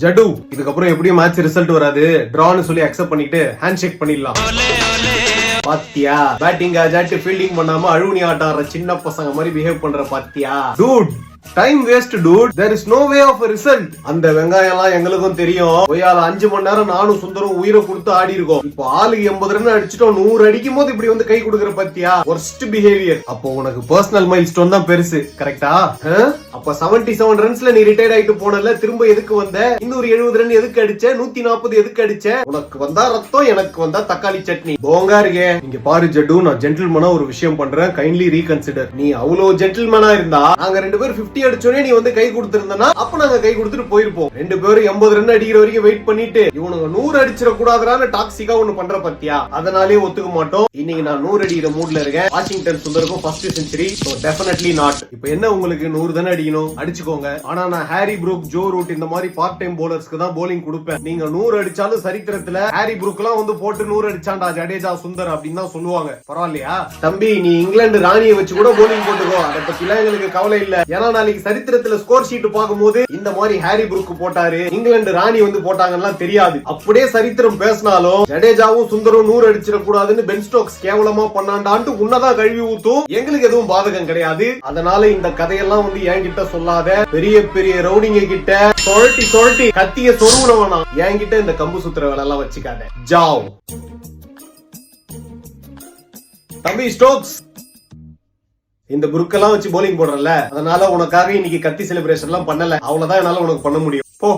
ஜடு இதுக்கப்புறம் எப்படியும் match result வராது, டிரான்னு சொல்லி அக்செப்ட் பண்ணிட்டு ஹேண்ட் ஷேக் பண்ணிடலாம். பாத்தியா பேட்டிங் ஜாட்டு ஃபீல்டிங் பண்ணாம அழுவுனி ஆட்டாடுற சின்ன பசங்க மாதிரி பிஹேவ் பண்ற பாத்தியா? Dude time waste dude, there is no way of a result. அந்த வெங்காயம் எல்லாம் எங்களுக்கும் தெரியும். ஒய்யால 5 மணி நேரம் நானும் சுந்தரம் உயிரை கொடுத்து ஆடி இருக்கோம். இப்போ ஆளுக்கு 80 ரன் அடிச்சிட்டோம், 100 அடிக்கும் போது இப்படி வந்து கை கொடுக்குற பத்தியா? worst behavior. அப்போ உனக்கு பர்சனல் மைல்ஸ்டோன் தான் பெருசு, கரெக்டா? அப்ப 77 ரன்ஸ்ல நீ ரிட்டையர்ட் ஆயிட்டு போனல, திரும்ப எதுக்கு வந்த? இன்னொரு 70 ரன் எதுக்கு அடிச்ச? 140 எதுக்கு அடிச்ச? உனக்கு வந்தா ரத்தம், எனக்கு வந்தா தக்காளி சட்னி. போங்கா இருக்கே. இங்க பாரு ஜட்டு, நான் ஜென்டில்மேனா ஒரு விஷயம் பண்றேன், கைண்ட்லி ரீகன்சிடர். நீ அவ்வளவு ஜென்டில்மேனா இருந்தா நாங்க 2 பேரும் 50 அடிச்சோனே நீ வந்து கை கொடுத்திருந்தனா அப்ப நாங்க கை கொடுத்துட்டு போயிருப்போம். 2 பேரும் 80 ரன் அடிக்கிற வரைக்கும் வெயிட் பண்ணிட்டு இவனுங்க 100 அடிச்சிட கூடாதுன்னு டாக்ஸிக்கா ஒண்ணு பண்ற பத்தியா? அதனாலே ஒத்துக்க மாட்டோம். இன்னைக்கு நான் 100 அடிக்கிற மூட்ல இருக்கேன். வாஷிங்டன் சுந்தருக்கும் first century, so definitely not. இப்போ என்ன உங்களுக்கு 100 தானே அடிக்கணும், அடிச்சுக்கோங்க. ஆனா நான் ஹாரி ப்ரூக், ஜோ ரூட் இந்த மாதிரி பார்ட் டைம் பவுலர்ஸ்க்கு தான் போலிங் கொடுப்பேன். நீங்க 100 அடிச்சாலும் சரித்திரத்துல ஹாரி ப்ரூக் எல்லாம் வந்து போட்டு 100 அடிச்சாண்டா ஜடேஜா சுந்தர் அப்படின்னு தான் சொல்லுவாங்க. பரவாயில்லையா தம்பி? நீ இங்கிலாந்து ராணியை வச்சு கூட போலிங் போட்டுக்கோ, அதை பத்தி எல்லாம் எங்களுக்கு கவலை இல்ல. ஏன்னா நாளைக்கு சரித்திரத்துல ஸ்கோர் ஷீட் பாக்கும்போது இந்த மாதிரி ஹாரி ப்ரூக் போட்டாரு, இங்கிலாந்து ராணி வந்து போட்டாங்கன்னா தெரியாது. அப்படியே சரித்திரம் பேசினாலும் ஜடேஜாவும் சுந்தரும் 100 அடிச்சிட கூடாதுன்னு பென் ஸ்டோக்ஸ் கேவலமா பண்ணாண்டான்ட்டு உன்னதான் கழுவி ஊத்தும். எங்களுக்கு எதுவும் பாதகம் கிடையாது. அதனால இந்த கதையெல்லாம் வந்து என்கிட்ட சொல்லாத. பெரிய பெரிய ரவுடிங்க கிட்ட சொழட்டி கத்திய சொருவனவனா என்கிட்ட இந்த கம்பு சுத்துற வேலை எல்லாம் வச்சுக்காத. ஜாவ் தம்பி ஸ்டோக்ஸ், இந்த புருக்கெல்லாம் வச்சு போலிங் போடுறல, அதனால உனக்காக இன்னைக்கு கத்தி செலிப்ரேஷன் எல்லாம் பண்ணல. அவ்வளவுதான் என்னால உனக்கு பண்ண முடியும். போ.